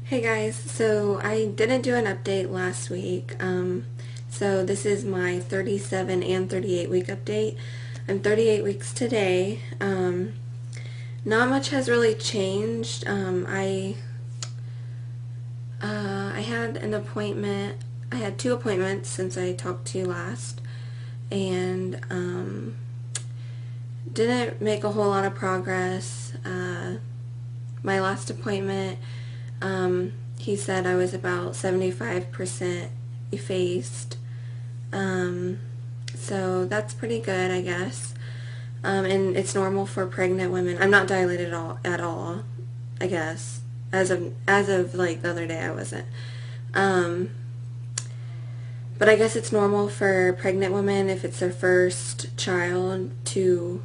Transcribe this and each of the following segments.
Hey guys, so I didn't do an update last week, so this is my 37 and 38 week update. I'm 38 weeks today. Not much has really changed. I had an appointment. I had two appointments since I talked to you last, and didn't make a whole lot of progress. My last appointment, he said I was about 75% effaced. So that's pretty good, I guess. And it's normal for pregnant women. I'm not dilated at all, I guess. As of like the other day, I wasn't. Um, but I guess it's normal for pregnant women, if it's their first child, to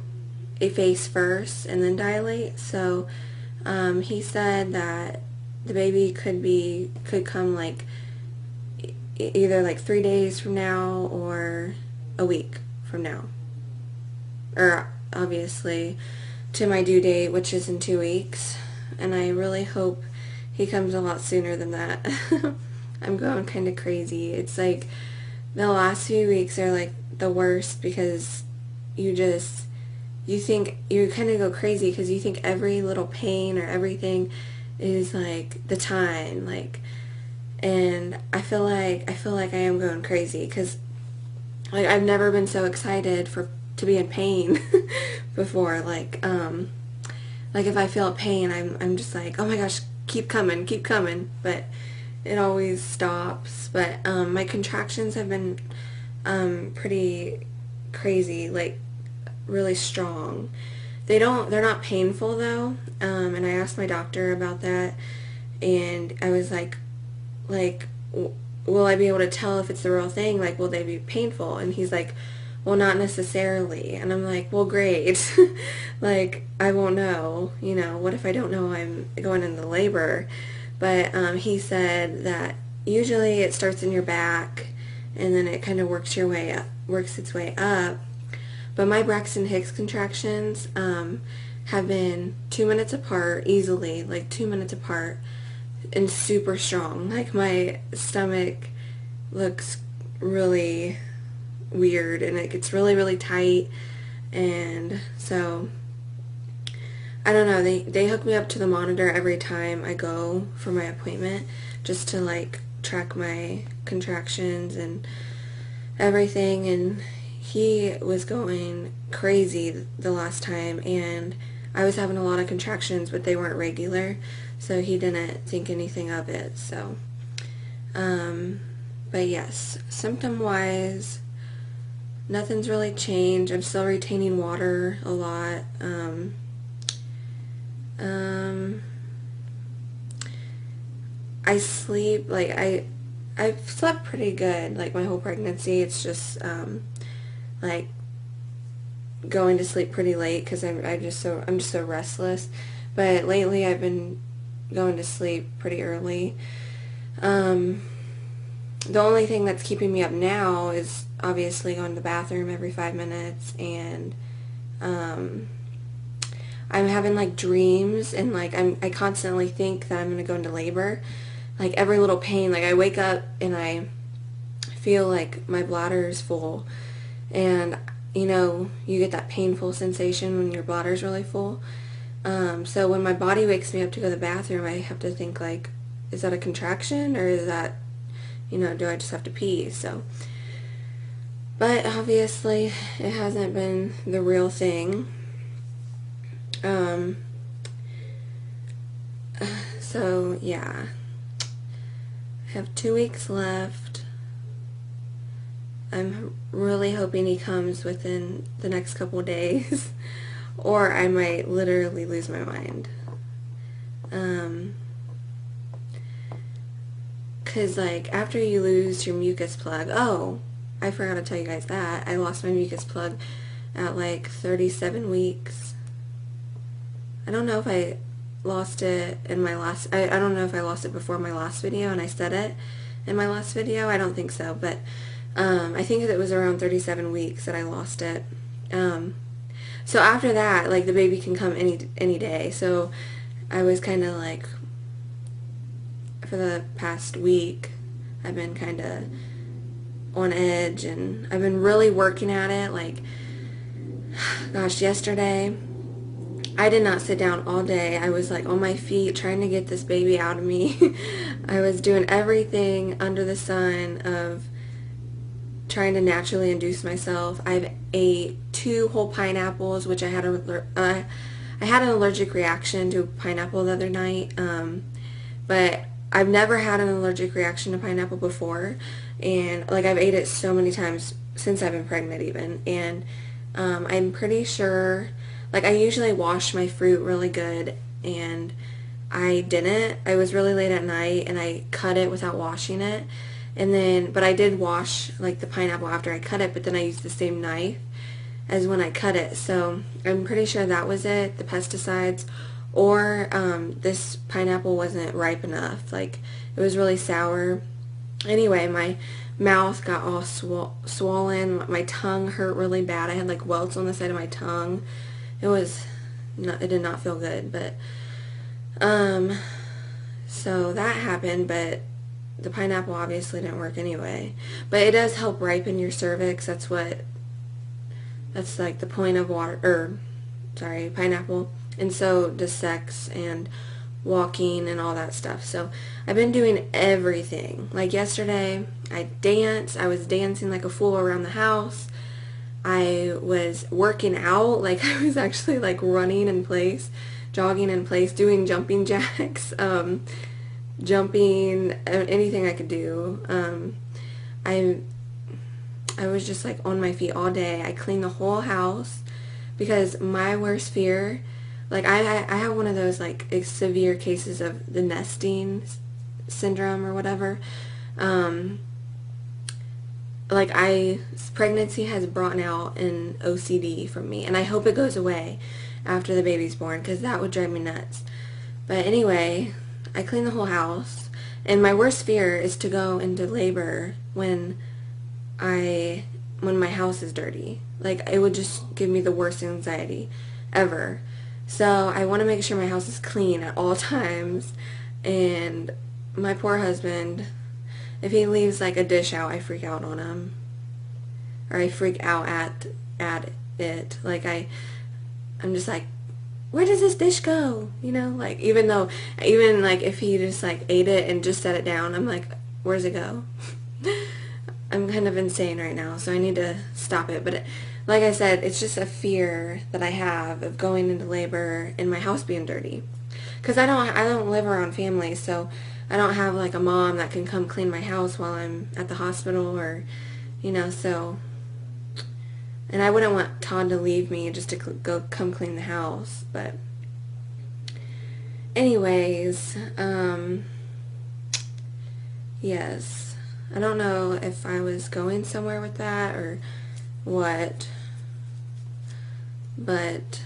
efface first and then dilate. So he said that the baby could come like either like 3 days from now or a week from now, or obviously to my due date, which is in 2 weeks. And I really hope he comes a lot sooner than that. I'm going kind of crazy. It's like the last few weeks are like the worst because you think, you kind of go crazy because you think every little pain or everything is like the time, like, and I feel like I am going crazy because like I've never been so excited to be in pain before. Like if I feel pain, I'm just like, oh my gosh, keep coming, keep coming, but it always stops. But my contractions have been pretty crazy, like really strong. They're not painful though, and I asked my doctor about that, and I was like, will I be able to tell if it's the real thing? Like, will they be painful? And he's like, well, not necessarily. And I'm like, well, great. Like, I won't know. What if I don't know I'm going into labor? But he said that usually it starts in your back, and then it kind of works its way up. But my Braxton Hicks contractions have been 2 minutes apart, easily, like 2 minutes apart, and super strong. Like my stomach looks really weird, and it gets really, really tight. And so I don't know, they hook me up to the monitor every time I go for my appointment, just to like track my contractions and everything. And he was going crazy the last time, and I was having a lot of contractions, but they weren't regular, so he didn't think anything of it. So but yes, symptom wise, nothing's really changed. I'm still retaining water a lot. I sleep, like I've slept pretty good like my whole pregnancy. It's just like going to sleep pretty late because I'm just so restless. But lately I've been going to sleep pretty early. The only thing that's keeping me up now is obviously going to the bathroom every 5 minutes, and I'm having like dreams, and like I constantly think that I'm gonna go into labor. Like every little pain, like I wake up and I feel like my bladder is full, and you get that painful sensation when your bladder is really full. So when my body wakes me up to go to the bathroom, I have to think like, is that a contraction, or is that, do I just have to pee? So, but obviously it hasn't been the real thing. So yeah, I have 2 weeks left. I'm really hoping he comes within the next couple of days, or I might literally lose my mind. Cause like after you lose your mucus plug, oh, I forgot to tell you guys that I lost my mucus plug at like 37 weeks. I don't know if I lost it in my last, I don't know if I lost it before my last video and I said it in my last video. I don't think so, but I think it was around 37 weeks that I lost it. So after that, like the baby can come any day. So I was kind of like for the past week, I've been kind of on edge, and I've been really working at it. Like, gosh, yesterday I did not sit down all day. I was like on my feet trying to get this baby out of me. I was doing everything under the sun of trying to naturally induce myself. I've ate 2 whole pineapples, which I had an allergic reaction to pineapple the other night, but I've never had an allergic reaction to pineapple before, and like I've ate it so many times since I've been pregnant even, and I'm pretty sure, like I usually wash my fruit really good, and I didn't. I was really late at night and I cut it without washing it, and then, but I did wash like the pineapple after I cut it, but then I used the same knife as when I cut it, so I'm pretty sure that was it, the pesticides, or this pineapple wasn't ripe enough. Like, it was really sour. Anyway, my mouth got all swollen. My tongue hurt really bad. I had like welts on the side of my tongue. It did not feel good, but so that happened, but the pineapple obviously didn't work anyway. But it does help ripen your cervix. That's like the point of pineapple. And so does sex and walking and all that stuff. So I've been doing everything. Like yesterday, I danced. I was dancing like a fool around the house. I was working out. Like I was actually like running in place, jogging in place, doing jumping jacks, jumping, anything I could do. I was just like on my feet all day. I cleaned the whole house because my worst fear, like I have one of those like severe cases of the nesting syndrome or whatever. Pregnancy has brought out an OCD from me, and I hope it goes away after the baby's born, because that would drive me nuts. But anyway, I cleaned the whole house, and my worst fear is to go into labor when my house is dirty. Like, it would just give me the worst anxiety ever. So I want to make sure my house is clean at all times. And my poor husband, if he leaves like a dish out, I freak out on him, or I freak out at it. Like I'm just like, where does this dish go? You know, like even like if he just like ate it and just set it down, I'm like, where's it go? I'm kind of insane right now, so I need to stop it. But like I said, it's just a fear that I have of going into labor and my house being dirty. Because I don't live around family, so I don't have like a mom that can come clean my house while I'm at the hospital, or, you know, so. And I wouldn't want Todd to leave me just to come clean the house, but. Anyways, yes. I don't know if I was going somewhere with that or what, but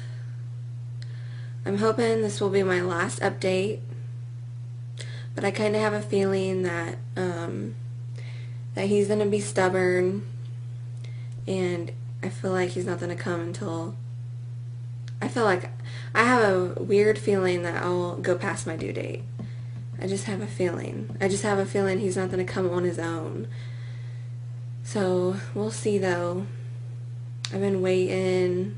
I'm hoping this will be my last update. But I kind of have a feeling that that he's going to be stubborn, and I feel like he's not going to come until, I feel like I have a weird feeling that I'll go past my due date. I just have a feeling. I just have a feeling he's not going to come on his own. So, we'll see though. I've been waiting,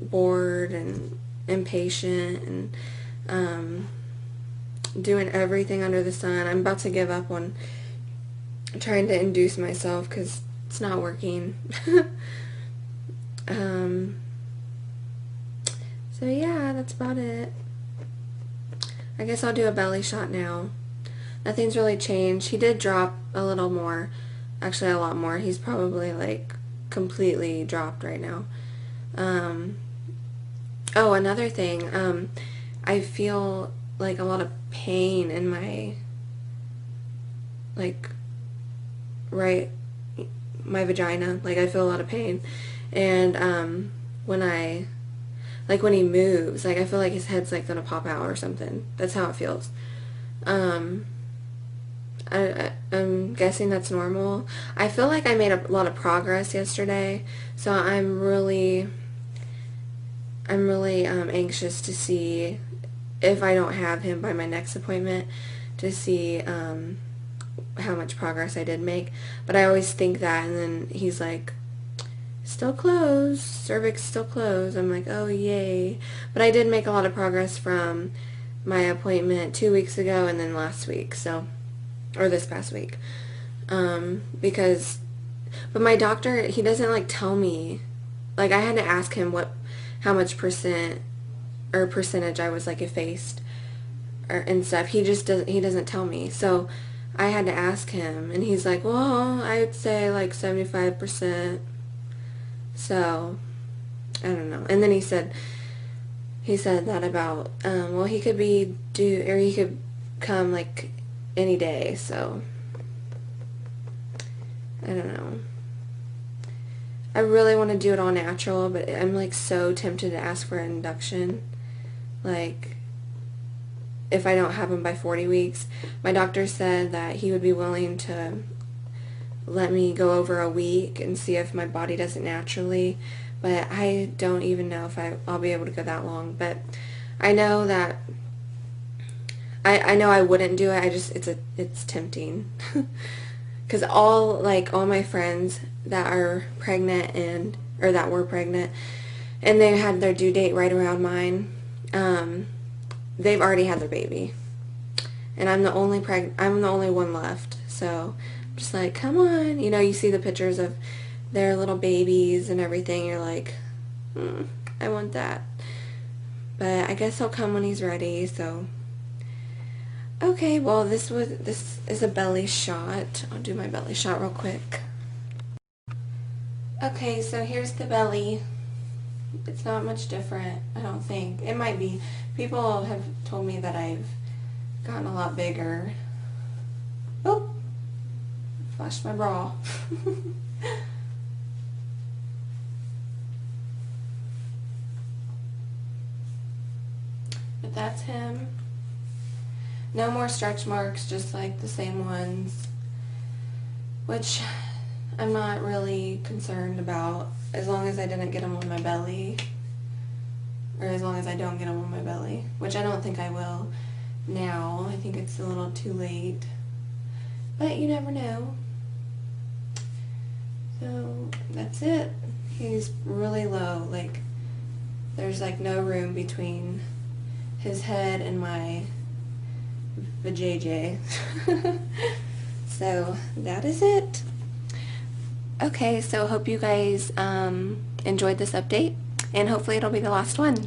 bored and impatient, and doing everything under the sun. I'm about to give up on trying to induce myself because it's not working. So yeah, that's about it. I guess I'll do a belly shot now. Nothing's really changed. He did drop a little more. Actually, a lot more. He's probably like completely dropped right now. Oh, another thing. I feel like a lot of pain in my, like, my vagina. Like, I feel a lot of pain. And when he moves, like, I feel like his head's like gonna pop out or something. That's how it feels. I'm guessing that's normal. I feel like I made a lot of progress yesterday, so I'm really anxious to see if I don't have him by my next appointment, to see how much progress I did make. But I always think that, and then he's like, still closed, cervix still closed. I'm like, oh yay. But I did make a lot of progress from my appointment 2 weeks ago and then last week, so, or this past week. But my doctor, he doesn't like tell me, like I had to ask him how much percentage I was like effaced and stuff. He doesn't tell me. So I had to ask him, and he's like, well, I would say like 75%. So I don't know. And then he said that about, well, he could come like any day. So I don't know. I really want to do it all natural, but I'm like so tempted to ask for an induction. Like, if I don't have him by 40 weeks. My doctor said that he would be willing to let me go over a week and see if my body does it naturally, but I don't even know if I'll be able to go that long. But I know that I know I wouldn't do it. It's tempting. Because all my friends that are pregnant or that were pregnant, and they had their due date right around mine, they've already had their baby, and I'm the only one left. So I'm just like, come on, you see the pictures of their little babies and everything. You're like, I want that. But I guess he'll come when he's ready. So okay, well, this is a belly shot. I'll do my belly shot real quick. Okay, so here's the belly. It's not much different, I don't think. It might be. People have told me that I've gotten a lot bigger. Oh, flashed my bra. But that's him. No more stretch marks, just like the same ones, which I'm not really concerned about, as long as I didn't get them on my belly, or as long as I don't get them on my belly, which I don't think I will now. I think it's a little too late, but you never know. So that's it. He's really low, like there's like no room between his head and my vajayjay. So that is it. Okay, so hope you guys enjoyed this update, and hopefully it'll be the last one.